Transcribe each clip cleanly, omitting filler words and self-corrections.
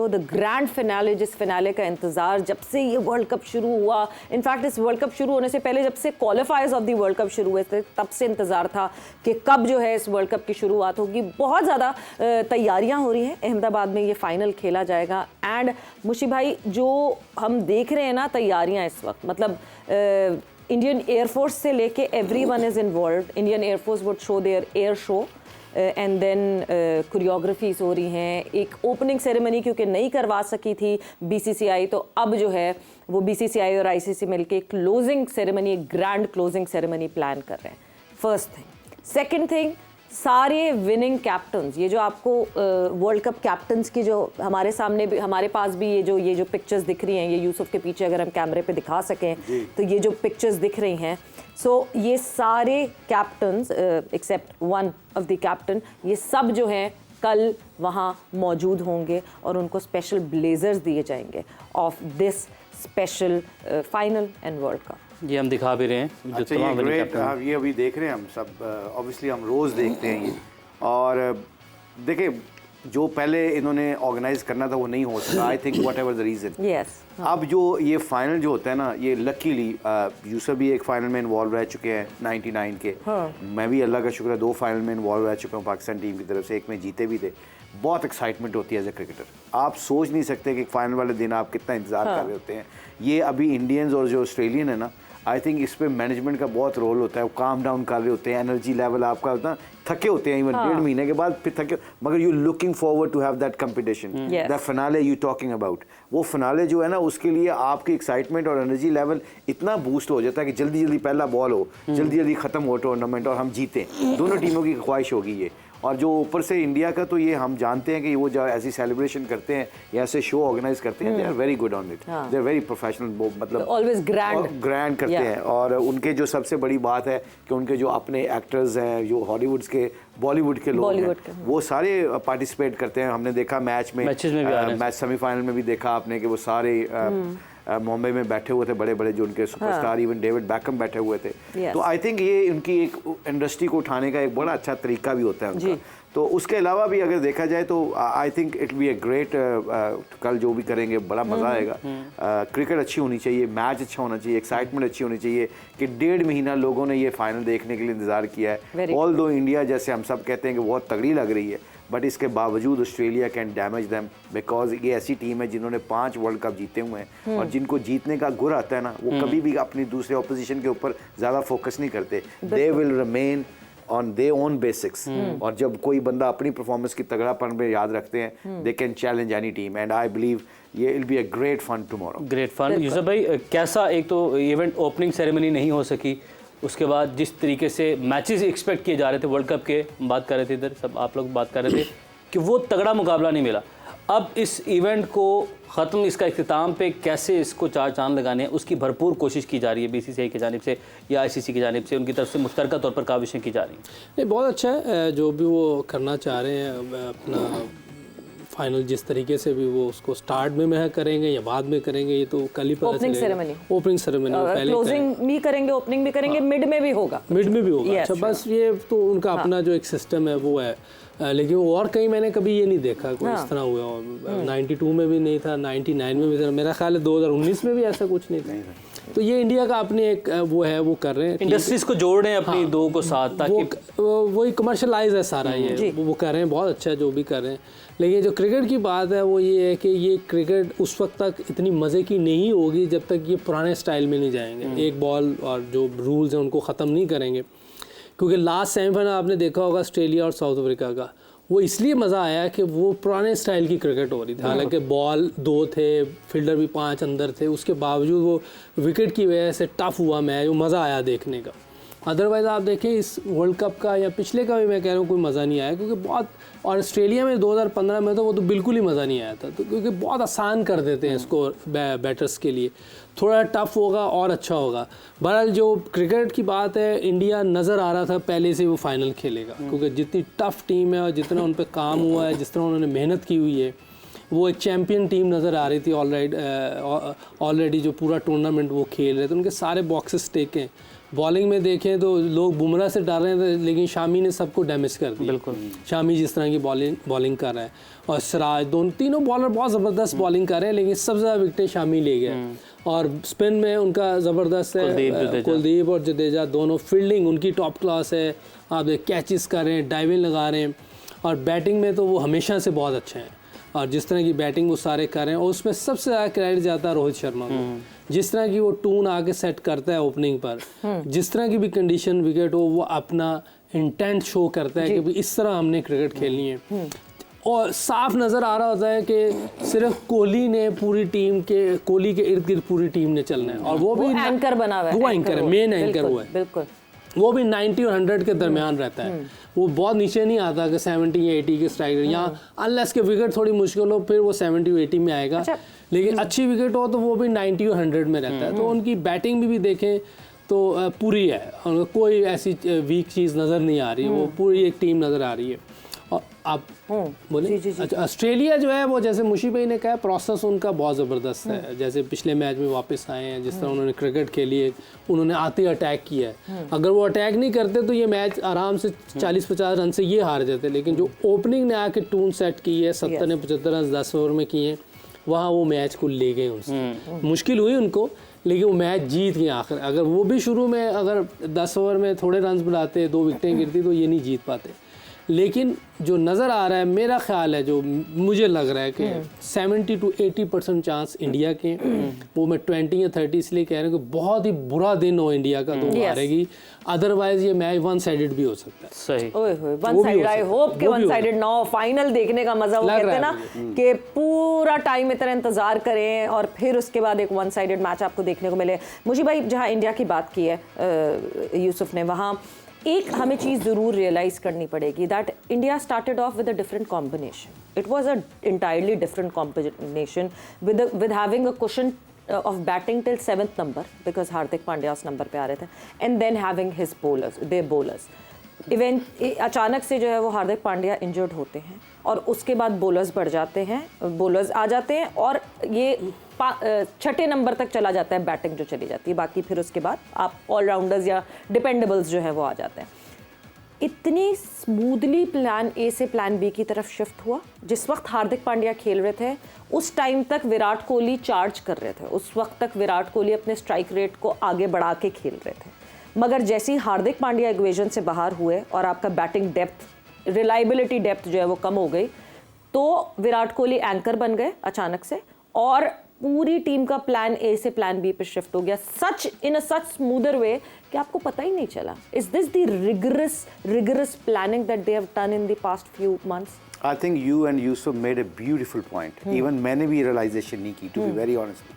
The grand finale, जिस finale का इंतज़ार जब से ये वर्ल्ड कप शुरू हुआ, इनफैक्ट इस वर्ल्ड कप शुरू होने से पहले जब से क्वालिफायर्स ऑफ द वर्ल्ड कप शुरू हुए थे तब से इंतज़ार था कि कब जो है इस वर्ल्ड कप की शुरुआत होगी। बहुत ज़्यादा तैयारियां हो रही हैं, अहमदाबाद में ये फाइनल खेला जाएगा। एंड मुशी भाई, जो हम देख रहे हैं ना तैयारियां इस वक्त, मतलब इंडियन एयरफोर्स से लेके everyone is involve. Indian air force would show their air show and then choreographies हो रही हैं। एक ओपनिंग सेरेमनी क्योंकि नहीं करवा सकी थी बीसीसीआई, तो अब जो है वो बीसीसीआई और आईसीसी मिलके क्लोजिंग सेरेमनी, एक ग्रैंड क्लोजिंग सेरेमनी प्लान कर रहे हैं। First thing. सेकंड थिंग, सारे विनिंग कैप्टन्स, ये जो आपको वर्ल्ड कप कैप्टन्स की जो हमारे सामने भी, हमारे पास भी ये जो पिक्चर्स दिख रही हैं, ये यूसुफ के पीछे अगर हम कैमरे पे दिखा सकें तो ये जो पिक्चर्स दिख रही हैं, सो ये सारे captains except one of the captain, ये सब जो हैं कल वहाँ मौजूद होंगे और उनको स्पेशल ब्लेजर्स दिए जाएंगे of this special final and world cup. ये हम दिखा भी रहे हैं। अच्छा, ये ग्रेट, ये अभी देख रहे हैं हम सब, ऑब्वियसली हम रोज़ देखते हैं ये। और देखिए, जो पहले इन्होंने ऑर्गेनाइज करना था वो नहीं हो सका, I think what ever the reason. अब जो ये फाइनल जो होता है ना, ये लकीली यूसुफ भी एक फाइनल में इन्वॉल्व रह चुके हैं 99 के। मैं भी अल्लाह का शुक्र है 2 फाइनल में इन्वॉल्व रह चुका हूँ पाकिस्तान टीम की तरफ से, एक में जीते भी थे। बहुत एक्साइटमेंट होती है एज ए क्रिकेटर, आप सोच नहीं सकते कि फाइनल वाले दिन आप कितना इंतजार कर रहे होते हैं। ये अभी इंडियंस और जो ऑस्ट्रेलियन है ना, आई थिंक इस पे मैनेजमेंट का बहुत रोल होता है। वो काम डाउन कर रहे होते हैं, एनर्जी लेवल आपका होता है, थके होते हैं इवन 1.5 महीने के बाद फिर थके, मगर you looking forward to have that competition, that finale you talking about. वो फिनाले जो है ना, उसके लिए आपकी एक्साइटमेंट और एनर्जी लेवल इतना बूस्ट हो जाता है कि जल्दी जल्दी पहला बॉल हो, जल्दी जल्दी खत्म हो टूर्नामेंट और हम जीतें। दोनों टीमों की ख्वाहिश होगी ये। और जो ऊपर से इंडिया का, तो ये हम जानते हैं कि वो जो ऐसी सेलिब्रेशन करते हैं या ऐसे शो ऑर्गेनाइज करते हैं, they are very good on it, they are very professional, मतलब ऑलवेज ग्रैंड करते हैं। और उनके जो सबसे बड़ी बात है कि उनके जो अपने एक्टर्स हैं, जो हॉलीवुड के, बॉलीवुड के लोग हैं, वो सारे पार्टिसिपेट करते हैं। हमने देखा मैच में मैच सेमीफाइनल में भी देखा आपने कि वो सारे मुंबई में बैठे हुए थे, बड़े बड़े जो उनके सुपरस्टार, इवन डेविड बैकम बैठे हुए थे। तो आई थिंक ये उनकी एक इंडस्ट्री को उठाने का एक बड़ा अच्छा तरीका भी होता है उनका। तो उसके अलावा भी अगर देखा जाए तो I think it be a great, कल जो भी करेंगे बड़ा मज़ा आएगा। क्रिकेट अच्छी होनी चाहिए, मैच अच्छा होना चाहिए, एक्साइटमेंट अच्छी होनी चाहिए कि 1.5 महीना लोगों ने ये फाइनल देखने के लिए इंतज़ार किया है। ऑल दो इंडिया, जैसे हम सब कहते हैं कि बहुत तगड़ी लग रही है, बट इसके बावजूद Australia can damage them, because ये ऐसी टीम है जिन्होंने 5 वर्ल्ड कप जीते हुए हैं और जिनको जीतने का गुर आता है ना, वो कभी भी अपनी दूसरे ऑपोजिशन के ऊपर ज़्यादा फोकस नहीं करते। They will remain on they own basics. और जब कोई बंदा अपनी परफॉर्मेंस की तगड़ापन में याद रखते हैं, they can challenge any team, and I believe ये will be a great fun tomorrow. Great fun. Yusuf भाई, कैसा, एक तो इवेंट ओपनिंग सेरेमनी नहीं हो सकी, उसके बाद जिस तरीके से मैचेस एक्सपेक्ट किए जा रहे थे वर्ल्ड कप के, बात कर रहे थे इधर सब आप लोग बात कर रहे थे कि वो तगड़ा मुकाबला नहीं मिला। अब इस इवेंट को ख़त्म, इसका इख्तिताम पे कैसे इसको 4 चांद लगाने हैं, उसकी भरपूर कोशिश की जा रही है बीसीसीआई की जानिब से या आईसीसी की जानिब से, उनकी तरफ से मुश्तरका तौर पर काविशें की जा रही हैं। नहीं, बहुत अच्छा है जो भी वो करना चाह रहे हैं। अपना फाइनल जिस तरीके से भी वो उसको स्टार्ट में करेंगे या बाद में करेंगे, ये तो कल ही पता चलेगा। ओपनिंग सेरेमनी पहले क्लोजिंग भी करेंगे, ओपनिंग भी करेंगे, मिड में भी होगा। अच्छा, बस ये तो उनका अपना जो एक सिस्टम है वो है, लेकिन और कहीं मैंने कभी ये नहीं देखा कोई इस तरह हुआ। 92 में भी नहीं था, 99 में भी था, मेरा ख्याल है 2019 में भी ऐसा कुछ नहीं था। तो ये इंडिया का अपने एक वो है, वो कर रहे हैं, इंडस्ट्रीज को जोड़ रहे हैं अपनी दो को साथ, ताकि वही कमर्शलाइज है सारा ये, वो कर रहे हैं, बहुत अच्छा है जो भी कर रहे हैं। लेकिन जो क्रिकेट की बात है वो ये है कि ये क्रिकेट उस वक्त तक इतनी मज़े की नहीं होगी जब तक ये पुराने स्टाइल में नहीं जाएंगे, एक बॉल और जो रूल्स हैं उनको ख़त्म नहीं करेंगे। क्योंकि लास्ट सेमीफाइनल आपने देखा होगा ऑस्ट्रेलिया और साउथ अफ्रीका का, वो इसलिए मज़ा आया कि वो पुराने स्टाइल की क्रिकेट हो रही थी। हालांकि बॉल 2 थे, फील्डर भी 5 अंदर थे, उसके बावजूद वो विकेट की वजह से टफ हुआ मैच, वो मज़ा आया देखने का। अदरवाइज़ आप देखें इस वर्ल्ड कप का या पिछले का भी मैं कह रहा हूँ कोई मज़ा नहीं आया, क्योंकि बहुत, और ऑस्ट्रेलिया में 2015 में तो वो तो बिल्कुल ही मज़ा नहीं आया था, तो क्योंकि बहुत आसान कर देते हैं इसको बैटर्स के लिए, थोड़ा टफ होगा और अच्छा होगा। बहरहाल जो क्रिकेट की बात है, इंडिया नज़र आ रहा था पहले से वो फाइनल खेलेगा, क्योंकि जितनी टफ टीम है और जितना उन पर काम हुआ है, जिस तरह उन्होंने मेहनत की हुई है, वो एक चैम्पियन टीम नज़र आ रही थी ऑलरेडी जो पूरा टूर्नामेंट वो खेल रहे थे, उनके सारे बॉक्सेस टेक हैं। बॉलिंग में देखें तो लोग बुमराह से डर रहे थे, लेकिन शामी ने सबको डैमेज कर दिया। बिल्कुल, शामी जिस तरह की बॉलिंग कर रहा है, और सिराज, तीनों बॉलर बहुत ज़बरदस्त बॉलिंग कर रहे हैं, लेकिन सबसे ज़्यादा विकेटें शामी ले गए। और स्पिन में उनका ज़बरदस्त है, कुलदीप और जडेजा दोनों, फील्डिंग उनकी टॉप क्लास है, आप कैचेस कर रहे हैं, डाइविंग लगा रहे हैं, और बैटिंग में तो वो हमेशा से बहुत अच्छे हैं, और जिस तरह की बैटिंग वो सारे कर रहे हैं, और उसमें सबसे ज़्यादा क्रेडिट जाता है रोहित शर्मा को। जिस तरह की वो टून आके सेट करता है ओपनिंग पर, जिस तरह की भी कंडीशन विकेट हो, वो अपना इंटेंट शो करता है कि भाई इस तरह हमने क्रिकेट खेलनी है। और साफ नज़र आ रहा होता है कि सिर्फ कोहली ने पूरी टीम के, कोहली के इर्द गिर्द पूरी टीम ने चलना है, और वो भी एंकर बना हुआ है, वो एंकर है, मेन एंकर वो है, बिल्कुल। वो भी 90 और 100 के दरमियान रहता है, वो बहुत नीचे नहीं आता कि 70 या 80 के स्ट्राइक रेट, यहाँ अनलेस के विकेट थोड़ी मुश्किल हो फिर वो 70 80 में आएगा। अच्छा। लेकिन अच्छी विकेट हो तो वो भी 90 और 100 में रहता है। तो उनकी बैटिंग भी देखें तो पूरी है, कोई ऐसी वीक चीज़ नज़र नहीं आ रही, वो पूरी एक टीम नज़र आ रही है। और आप बोले अच्छा, ऑस्ट्रेलिया जो है वो, जैसे मुशी भाई ने कहा, प्रोसेस उनका बहुत ज़बरदस्त है। जैसे पिछले मैच में वापस आए हैं, जिस तरह उन्होंने क्रिकेट खेली है, उन्होंने आते ही अटैक किया है। अगर वो अटैक नहीं करते तो ये मैच आराम से 40-50 रन से ये हार जाते, लेकिन जो ओपनिंग ने आके टून सेट की है, 70 ने 75 रन 10 ओवर में किए हैं, वहाँ वो मैच को ले गए उनसे। मुश्किल हुई उनको, लेकिन वो मैच जीत गए आखिर। अगर वो भी शुरू में अगर 10 ओवर में थोड़े रन बनाते, 2 विकेटें गिरती, तो ये नहीं जीत पाते। लेकिन जो नज़र आ रहा है, मेरा ख्याल है, जो मुझे लग रहा है कि 70 to 80% चांस इंडिया के, वो मैं 20 या 30 इसलिए कह रहा हूँ कि बहुत ही बुरा दिन हो इंडिया का तो वो हारेगी, अदरवाइज ये मैच वन साइडेड भी हो सकता है। सही, वन साइड, आई होप कि वन साइडेड ना हो। फाइनल देखने का मजा, वो कहते हैं ना कि पूरा टाइम इतना इंतजार करें और फिर उसके बाद एक वन साइडेड मैच आपको देखने को मिले। मुझे भाई, जहाँ इंडिया की बात की है यूसुफ ने, वहाँ एक हमें चीज़ ज़रूर रियलाइज़ करनी पड़ेगी, that India started off with a different combination. It was a entirely different combination with having a question of batting till 7th number, because Hardik Pandya उस नंबर पे आ रहे थे, and then having his bowlers, their bowlers. अचानक से जो है वो हार्दिक पांड्या इंजर्ड होते हैं, और उसके बाद बॉलर्स बढ़ जाते हैं, बॉलर्स आ जाते हैं, और ये 6ठे नंबर तक चला जाता है बैटिंग जो चली जाती है। बाकी फिर उसके बाद आप ऑलराउंडर्स या डिपेंडेबल्स जो है वो आ जाते हैं। इतनी स्मूथली प्लान ए से प्लान बी की तरफ शिफ्ट हुआ। जिस वक्त हार्दिक पांड्या खेल रहे थे, उस टाइम तक विराट कोहली चार्ज कर रहे थे, उस वक्त तक विराट कोहली अपने स्ट्राइक रेट को आगे बढ़ा के खेल रहे थे। मगर जैसे ही हार्दिक पांड्या इक्वेशन से बाहर हुए और आपका बैटिंग डेप्थ, रिलायबिलिटी डेप्थ जो है वो कम हो गई, तो विराट कोहली एंकर बन गए अचानक से, और पूरी टीम का प्लान ए से प्लान बी पे शिफ्ट हो गया, सच इन अ सच स्मूदर वे कि आपको पता ही नहीं चला। Is this the rigorous planning that they have done in the past few months? I think you and Yusuf made a beautiful point. Even मैंने भी realization नहीं की, to be very honest.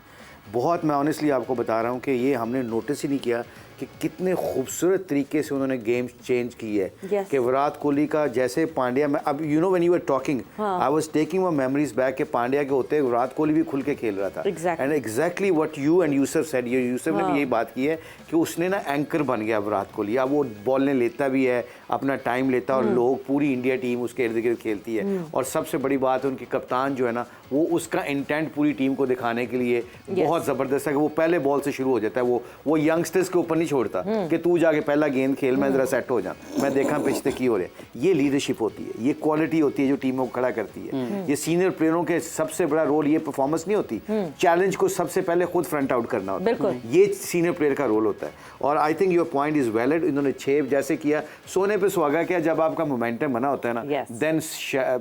बहुत, मैं ऑनेस्टली आपको बता रहा हूँ कि ये हमने नोटिस ही नहीं किया कि कितने खूबसूरत तरीके से उन्होंने गेम चेंज की है। कि विराट कोहली का जैसे पांड्या में, अब you know when you were talking, I was taking my memories back कि पांड्या के होते विराट कोहली भी खुल के खेल रहा था। And exactly what you and Yusuf said, ये यूसुफ ने भी यही बात की है कि उसने ना एंकर बन गया विराट कोहली। अब वो बॉलने लेता भी है, अपना टाइम लेता, और लोग, पूरी इंडिया टीम उसके इर्द गिर्द खेलती है। और सबसे बड़ी बात है, उनके कप्तान जो है ना, वो उसका इंटेंट पूरी टीम को दिखाने के लिए बहुत ज़बरदस्त है कि वो पहले बॉल से शुरू हो जाता है। वो यंगस्टर्स के ऊपर नहीं छोड़ता कि तू जाके पहला गेंद खेल, मैं ज़रा सेट हो जा, मैं देखा पिछले की हो रहे। ये लीडरशिप होती है, ये क्वालिटी होती है जो टीमों को खड़ा करती है। ये सीनियर प्लेयरों के सबसे बड़ा रोल, ये परफॉर्मेंस नहीं होती, चैलेंज को सबसे पहले खुद फ्रंट आउट करना होता है, ये सीनियर प्लेयर का रोल होता है। और I think your point is valid. इन्होंने 6 जैसे किया, सोने पे सुहागा किया। जब आपका मोमेंटम बना होता है ना, देन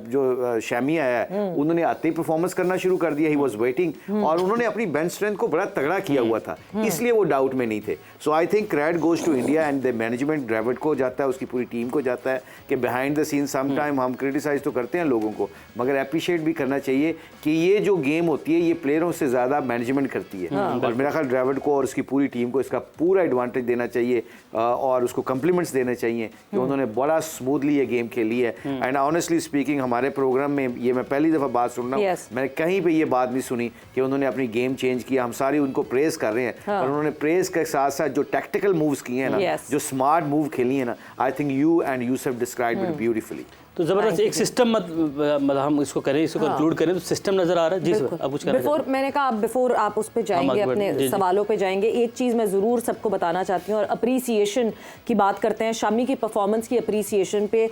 जो शैमी आया है, उन्होंने आते ही परफॉर्मेंस करना शुरू कर दिया। ही वाज वेटिंग, और उन्होंने अपनी बेंच स्ट्रेंथ को बड़ा तगड़ा किया हुआ था, इसलिए वो डाउट में नहीं थे। So I think credit goes to India and the management. Dravid को जाता है, उसकी पूरी टीम को जाता है कि behind the scene some time हम क्रिटिसाइज तो करते हैं लोगों को, मगर अप्रिशिएट भी करना चाहिए कि ये जो गेम होती है, ये प्लेयरों से ज़्यादा मैनेजमेंट करती है। और मेरा ख्याल ड्रेविड को और उसकी पूरी टीम को इसका पूरा एडवांटेज देना चाहिए, और उसको कम्प्लीमेंट्स देने चाहिए कि उन्होंने बड़ा स्मूथली ये गेम खेली है। एंड ऑनेस्टली स्पीकिंग, हमारे प्रोग्राम में ये मैं पहली दफ़ा बात सुन रहा हूँ, मैंने कहीं पे ये बात नहीं सुनी कि उन्होंने अपनी गेम चेंज किया। हम सारी उनको प्रेस कर रहे हैं, और उन्होंने प्रेस के साथ साथ जो टैक्टिकल मूव्स किए हैं ना, जो स्मार्ट मूव खेली है ना, I think you and Yusuf described it beautifully. तो जबरदस्त एक सिस्टम मतलब हम इसको करें, इसको कंक्लूड करें तो सिस्टम नजर आ रहा है। जी सर, आप कुछ बिफोर मैंने कहा बिफोर आप उस पे जाएंगे, अपने सवालों पे जाएंगे, एक चीज़ मैं ज़रूर सबको बताना चाहती हूँ और अप्रिसिएशन की बात करते हैं, शामी की परफॉर्मेंस की अप्रिसिएशन पे।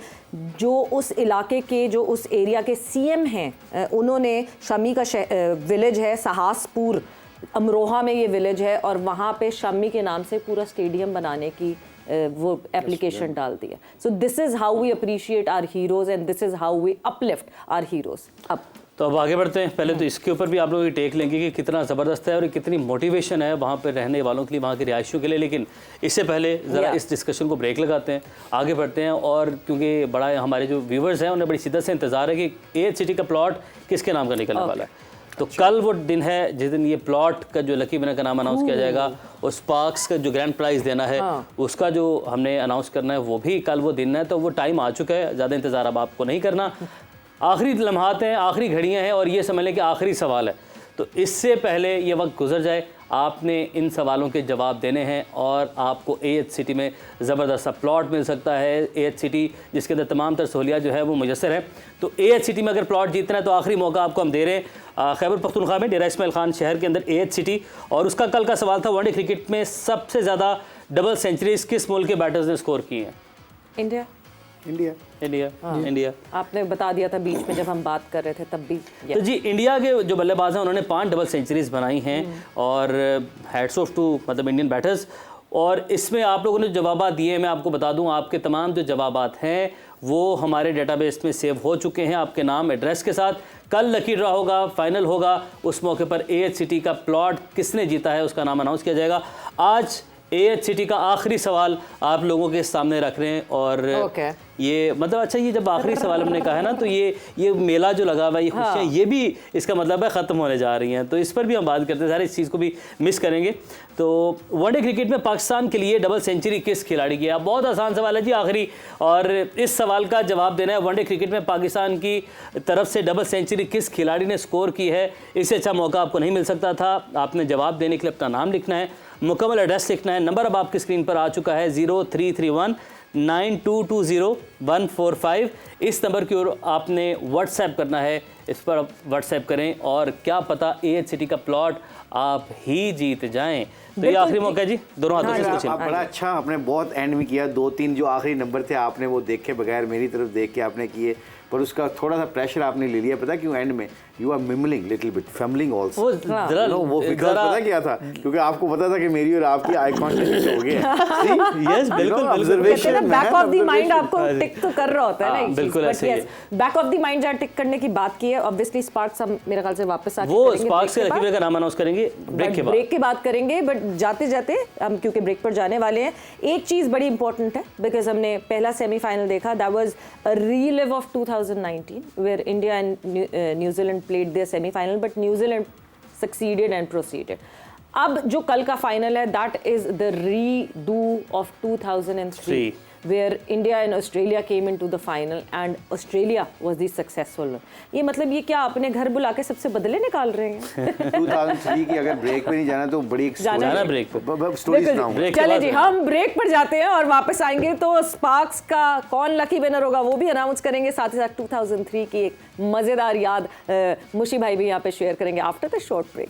जो उस इलाके के, जो उस एरिया के सीएम हैं, उन्होंने शामी का विलेज है सहासपुर, अमरोहा में ये विलेज है, और वहाँ पे शामी के नाम से पूरा स्टेडियम बनाने की वो एप्लीकेशन डाल दिया। So this is how we appreciate our heroes and this is how we uplift our heroes. अब तो अब आगे बढ़ते हैं। पहले तो इसके ऊपर भी आप लोग टेक लेंगे कि कितना ज़बरदस्त है और कितनी मोटिवेशन है वहाँ पर रहने वालों के लिए, वहाँ के रिहायशियों के लिए। लेकिन इससे पहले ज़रा इस डिस्कशन को ब्रेक लगाते हैं, आगे बढ़ते हैं। और क्योंकि बड़ा हमारे जो व्यूवर्स हैं उन्हें बड़ी शिद्दत से इंतज़ार है कि एएच सिटी का प्लॉट किसके नाम का निकलने वाला है। तो कल वो दिन है जिस दिन ये प्लॉट का जो लकी विनर का नाम अनाउंस किया जाएगा, और स्पार्क्स का जो ग्रैंड प्राइज़ देना है उसका जो हमने अनाउंस करना है वो भी कल वो दिन है। तो वो टाइम आ चुका है, ज़्यादा इंतज़ार अब आपको नहीं करना। आखिरी लम्हात हैं, आखिरी घड़ियां हैं और ये समझ लें कि आखिरी सवाल है। तो इससे पहले ये वक्त गुजर जाए, आपने इन सवालों के जवाब देने हैं और आपको एएच सिटी में ज़बरदस्त सा प्लॉट मिल सकता है। एएच सिटी जिसके अंदर तमाम तर सहूलियात जो है वो मुयसर है। तो एएच सिटी में अगर प्लॉट जीतना है तो आखिरी मौका आपको हम दे रहे हैं। खैबर पख्तूनख्वा में डेरा इस्माइल खान शहर के अंदर एएच सिटी, और उसका कल का सवाल था वनडे क्रिकेट में सबसे ज़्यादा डबल सेंचुरीज किस मुल्क के बैटर्स ने स्कोर की हैं? इंडिया। इंडिया इंडिया इंडिया आपने बता दिया था बीच में जब हम बात कर रहे थे तब भी। तो जी इंडिया के जो बल्लेबाज हैं उन्होंने 5 डबल सेंचुरीज बनाई हैं और हैट्स ऑफ टू मतलब इंडियन बैटर्स। और इसमें आप लोगों ने जवाब दिए, मैं आपको बता दूं आपके तमाम जो जवाबात हैं वो हमारे डेटाबेस में सेव हो चुके हैं आपके नाम एड्रेस के साथ। कल लकी ड्रा होगा, फाइनल होगा, उस मौके पर एएच सिटी का प्लॉट किसने जीता है उसका नाम अनाउंस किया जाएगा। आज एएच सिटी का आखिरी सवाल आप लोगों के सामने रख रहे हैं और ये मतलब अच्छा, ये जब आखिरी सवाल हमने कहा है ना तो ये मेला जो लगा हुआ है, ये खुशियाँ ये भी इसका मतलब है ख़त्म होने जा रही हैं। तो इस पर भी हम बात करते हैं, सारे इस चीज़ को भी मिस करेंगे। तो वनडे क्रिकेट में पाकिस्तान के लिए डबल सेंचुरी किस खिलाड़ी की है? बहुत आसान सवाल है जी आखिरी, और इस सवाल का जवाब देना है वनडे क्रिकेट में पाकिस्तान की तरफ से डबल सेंचुरी किस खिलाड़ी ने स्कोर की है। इससे अच्छा मौका आपको नहीं मिल सकता था। आपने जवाब देने के लिए अपना नाम लिखना है, मुकम्मल एड्रेस लिखना है। नंबर अब आपकी स्क्रीन पर आ चुका है 0331 9220 इस नंबर की ओर आपने व्हाट्सएप करना है। इस पर आप व्हाट्सएप करें और क्या पता एएच सिटी का प्लॉट आप ही जीत जाएं। तो ये आखिरी मौका है जी, दोनों हाथों से पूछें। आप बड़ा अच्छा, आपने बहुत एंड में किया। 2-3 जो आखिरी नंबर थे आपने वो देखे बगैर मेरी तरफ देख के आपने किए, पर उसका थोड़ा सा प्रेशर आपने ले लिया। पता क्यों? एंड में you are mumbling little bit, fumbling also. वो फिगर पता क्या था? क्योंकि आपको पता था कि मेरी और आपकी आई कांटेक्ट हो गया। यस बिल्कुल, observation back of the mind आपको टिक तो कर रहा होता है ना। बिल्कुल ऐसे ही बैक ऑफ द माइंड जहाँ टिक करने की बात की है, ऑब्वियसली स्पार्क्स हम मेरे ख्याल से वापस आके वो स्पार्क्स के लकी का नाम अनाउंस करेंगे ब्रेक के बाद करेंगे। बट जाते जाते हम क्योंकि ब्रेक पर जाने वाले हैं, एक चीज़ बड़ी इंपॉर्टेंट है बिकॉज हमने पहला सेमीफाइनल देखा, that was a relive of 2019 where India and New Zealand played their semifinal, but New Zealand succeeded and proceeded. अब जो कल का फाइनल है that is the redo of 2003 where India and Australia came into the final and Australia was the successful one. ये मतलब ये क्या अपने घर बुला के सबसे बदले निकाल रहे हैं? 2003 की अगर ब्रेक पे नहीं जाना तो बड़ी एक जाना ब्रेक पे स्टोरी सुनाऊंगा। चले जी, हम ब्रेक पर जाते हैं और वापस आएंगे तो स्पार्क्स का कौन लकी विनर होगा वो भी अनाउंस करेंगे। साथ ही साथ 2003 की एक मज़ेदार याद मुशी भाई भी यहाँ पे शेयर करेंगे आफ्टर द शॉर्ट ब्रेक।